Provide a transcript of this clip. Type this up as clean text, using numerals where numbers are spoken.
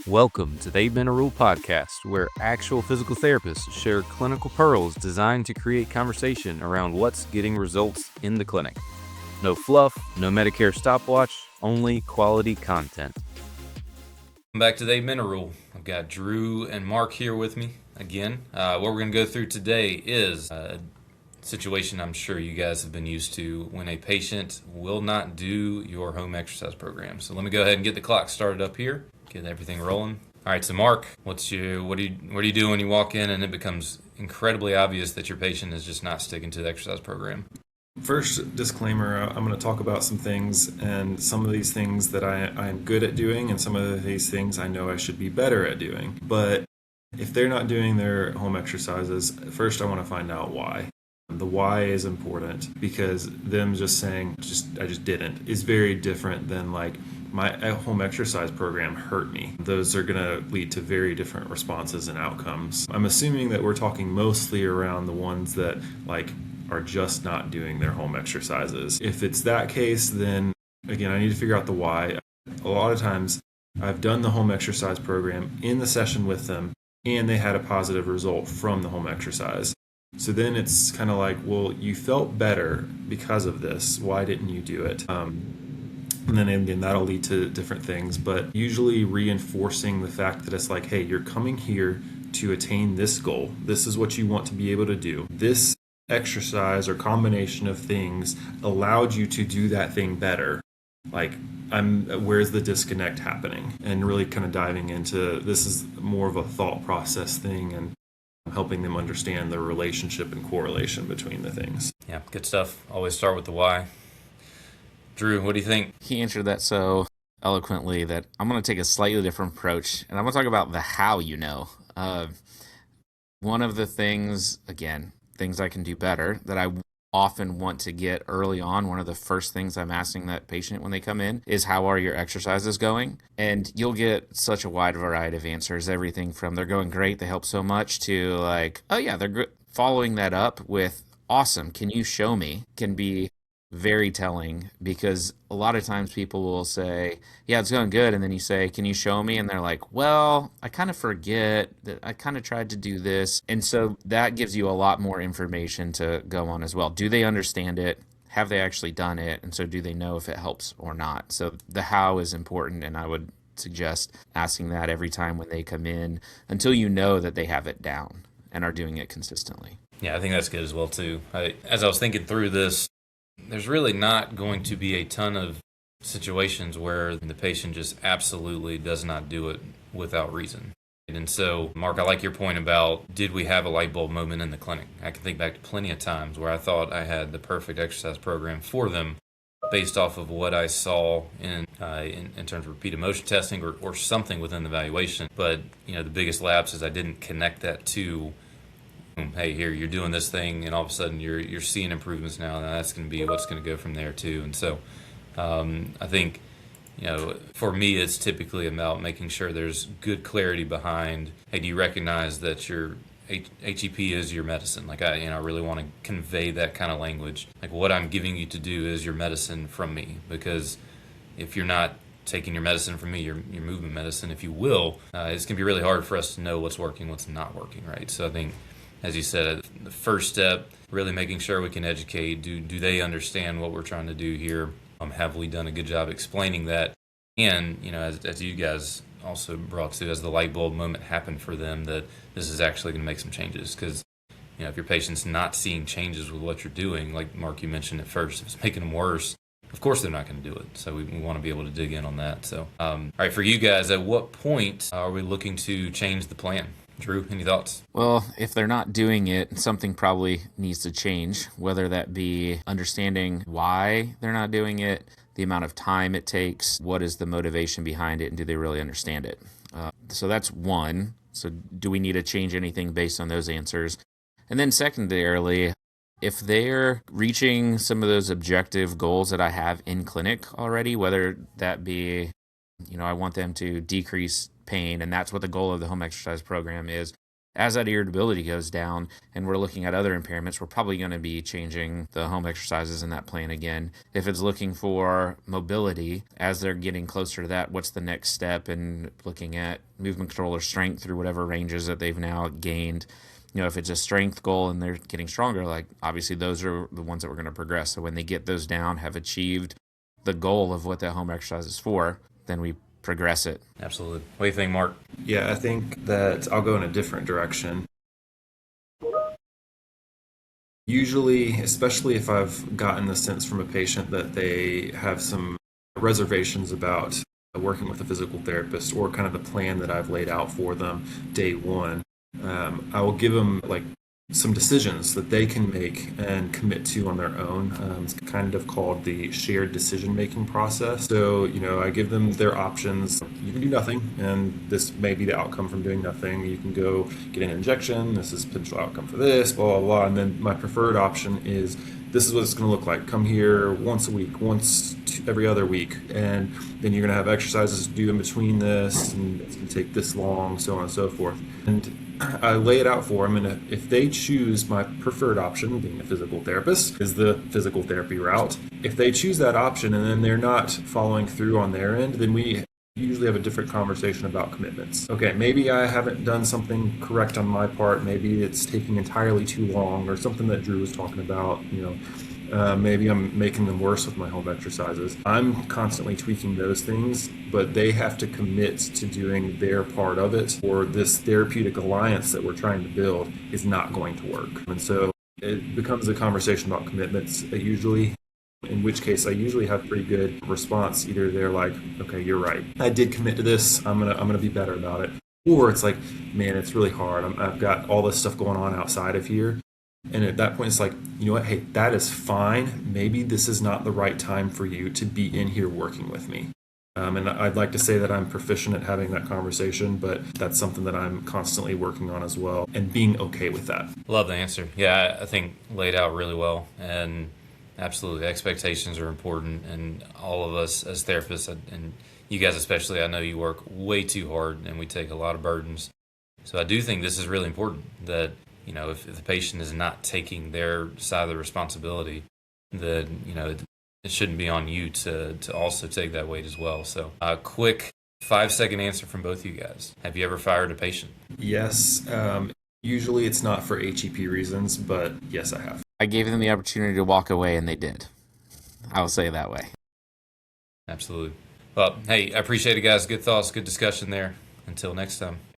Welcome to the HEP podcast, where actual physical therapists share clinical pearls designed to create conversation around what's getting results in the clinic. No fluff, no Medicare stopwatch, only quality content. Welcome back to the HEP I've got Drew and Mark here with me again. What we're going to go through today is a situation I'm sure you guys have been used to when a patient will not do your home exercise program. So let me go ahead and get the clock started up here, get everything rolling. All right, so Mark, what do you do when you walk in and it becomes incredibly obvious that your patient is just not sticking to the exercise program? First disclaimer, I'm going to talk about some things, and some of these things that I'm good at doing, and some of these things I know I should be better at doing. But if they're not doing their home exercises, first I want to find out why. The why is important, because them just saying, I just didn't, is very different than like, my home exercise program hurt me. Those are going to lead to very different responses and outcomes. I'm assuming that we're talking mostly around the ones that are just not doing their home exercises. If it's that case, then again, I need to figure out the why. A lot of times I've done the home exercise program in the session with them, and they had a positive result from the home exercise. So then it's kind of like, well, you felt better because of this. Why didn't you do it? And then again, that'll lead to different things, but usually reinforcing the fact that it's like, hey, you're coming here to attain this goal. This is what you want to be able to do. This exercise or combination of things allowed you to do that thing better. Where's the disconnect happening? And really kind of diving into, this is more of a thought process thing and helping them understand the relationship and correlation between the things. Yeah, good stuff. Always start with the why. Drew, what do you think? He answered that so eloquently that I'm going to take a slightly different approach, and I'm going to talk about the how you know. One of the things I can do better that I often want to get early on, one of the first things I'm asking that patient when they come in is, how are your exercises going? And you'll get such a wide variety of answers, everything from they're going great, they help so much, to like, oh yeah, they're good. Following that up with, awesome, can you show me? Can be very telling, because a lot of times people will say, yeah, it's going good, and then you say, can you show me? And they're like, well, I kind of forget that I kind of tried to do this. And so that gives you a lot more information to go on as well. Do they understand it? Have they actually done it? And so do they know if it helps or not? So the how is important, and I would suggest asking that every time when they come in until you know that they have it down and are doing it consistently. Yeah, I think that's good as well too. As I was thinking through this, there's really not going to be a ton of situations where the patient just absolutely does not do it without reason. And so, Mark, I like your point about, did we have a light bulb moment in the clinic? I can think back to plenty of times where I thought I had the perfect exercise program for them based off of what I saw in terms of repeated motion testing or something within the evaluation. But, the biggest lapse is I didn't connect that to, hey, here, you're doing this thing, and all of a sudden you're seeing improvements now, and that's going to be what's going to go from there too. And so I think, for me, it's typically about making sure there's good clarity behind, hey, do you recognize that your HEP is your medicine? I really want to convey that kind of language. Like, what I'm giving you to do is your medicine from me, because if you're not taking your medicine from me, your movement medicine, if you will, it's going to be really hard for us to know what's working, what's not working, right? So I think, as you said, the first step, really making sure we can educate. Do they understand what we're trying to do here? Have we done a good job explaining that? And, as you guys also brought to, as the light bulb moment happened for them, that this is actually going to make some changes. Because, if your patient's not seeing changes with what you're doing, like Mark, you mentioned at first, if it's making them worse, of course they're not going to do it. So we want to be able to dig in on that. So, all right, for you guys, at what point are we looking to change the plan? Drew, any thoughts? Well, if they're not doing it, something probably needs to change, whether that be understanding why they're not doing it, the amount of time it takes, what is the motivation behind it, and do they really understand it? So that's one. So do we need to change anything based on those answers? And then secondarily, if they're reaching some of those objective goals that I have in clinic already, whether that be, I want them to decrease pain, and that's what the goal of the home exercise program is, As that irritability goes down and we're looking at other impairments, we're probably going to be changing the home exercises in that plan again. If it's looking for mobility, as they're getting closer to that, what's the next step in looking at movement control or strength through whatever ranges that they've now gained. If it's a strength goal and they're getting stronger, like obviously those are the ones that we're going to progress. So when they get those down, have achieved the goal of what that home exercise is for, then we progress it. Absolutely. What do you think, Mark? Yeah, I think that I'll go in a different direction. Usually, especially if I've gotten the sense from a patient that they have some reservations about working with a physical therapist or kind of the plan that I've laid out for them day one, I will give them like some decisions that they can make and commit to on their own. It's kind of called the shared decision-making process. So, I give them their options. You can do nothing, and this may be the outcome from doing nothing. You can go get an injection. This is potential outcome for this, blah, blah, blah. And then my preferred option is this is what it's going to look like. Come here once a week, every other week, and then you're going to have exercises to do in between this, and it's going to take this long, so on and so forth. And I lay it out for them, and if they choose my preferred option, being a physical therapist, is the physical therapy route. If they choose that option and then they're not following through on their end, then we usually have a different conversation about commitments. Okay, maybe I haven't done something correct on my part. Maybe it's taking entirely too long, or something that Drew was talking about, maybe I'm making them worse with my home exercises. I'm constantly tweaking those things, but they have to commit to doing their part of it, or this therapeutic alliance that we're trying to build is not going to work. And so it becomes a conversation about commitments usually, in which case I usually have pretty good response. Either they're like, okay, you're right, I did commit to this, I'm gonna be better about it. Or it's like, man, it's really hard. I've got all this stuff going on outside of here. And at that point, it's like, you know what? Hey, that is fine. Maybe this is not the right time for you to be in here working with me. And I'd like to say that I'm proficient at having that conversation, but that's something that I'm constantly working on as well, and being okay with that. Love the answer. Yeah, I think laid out really well. And absolutely, expectations are important. And all of us as therapists, and you guys especially, I know you work way too hard and we take a lot of burdens. So I do think this is really important that if the patient is not taking their side of the responsibility, then, it shouldn't be on you to also take that weight as well. So a quick 5-second answer from both of you guys. Have you ever fired a patient? Yes. Usually it's not for HEP reasons, but yes, I have. I gave them the opportunity to walk away, and they did. I'll say it that way. Absolutely. Well, hey, I appreciate it, guys. Good thoughts, good discussion there. Until next time.